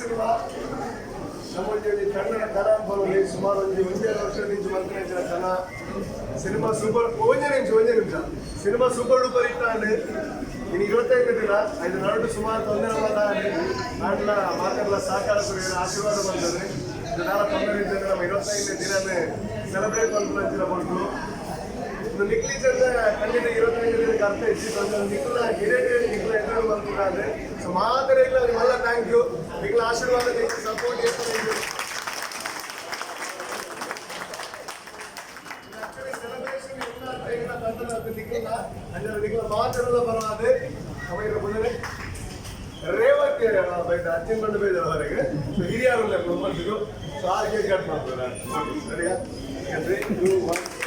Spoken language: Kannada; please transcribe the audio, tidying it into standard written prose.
ಸಿನಿಮಾ ನಮ್ಮೊಂದಿಗೆ ಕನ್ನಡ ಕಲಾಭವನಲ್ಲಿ ಸುಮಾರು ಒಂದು 1.5 ವರ್ಷ ನಿಂತು ಮಲ್ಕೊಂಡಿದ್ದ ಕಲಾ ಸಿನಿಮಾ ಸೂಪರ್ ಒಂದೇ ನಿಮಿಷ ಸಿನಿಮಾ ಸೂಪರ್ ಡೂಪರ್ ಇಟ್ಟಾಂಡು ಇನ್ನು 25 ದಿನ ಐದು ನಾಡು ಸುಮಾರು ತೊಂದರೆ ನಾಡ್ಲ ಮಾತಾಡಲ ಸಾಕಾರ ಆಶೀರ್ವಾದ ಬಂದರೆ ನಾಳ 9 ದಿನ ನಮ್ಮ 25ನೇ ದಿನನೇ ಸೆಲೆಬ್ರೇಟ್ ಮಾಡ್ಕೊಂಡು ಬಂತು ಇನ್ನು ನಿಕ್ಲಿ ಚಂದ ಖಂಡಿತ 25 ದಿನಕ್ಕೆ ಅರ್ಥ ಇತ್ತು కొంచెం ನಿಕ್ಲ ನಿಕ್ಲ ಎಂಟರ್ ಬಂದಿದ್ದಾರೆ ಸೊ ಮಾತ್ರ ಇಲ್ಲ ನಿಮ್ಮೆಲ್ಲ ಥ್ಯಾಂಕ್ ಯು ನಿಕ್ಲ ಆಶೀರ್ವಾದ ನಿಕ್ಲ ಸಪೋರ್ಟ್ ಇರ್ತದೆ ಮಾತಾಡಲ್ಲ ಬರವಾದೆ ಅವಾಗ ಬಂದರೆ ರೇವತ್ ಬೈದ ಅಜ್ಜಿನ ಬಂದು ಬೈದವರೆಗೆ ಹಿರಿಯರು ನಂಬರ್ಸಿದ್ರು ಸೊ ಆ ಕೇಕ್ ಕಟ್ ಮಾಡ್ತಾರೆ ಸರಿಯಾ 3 2 1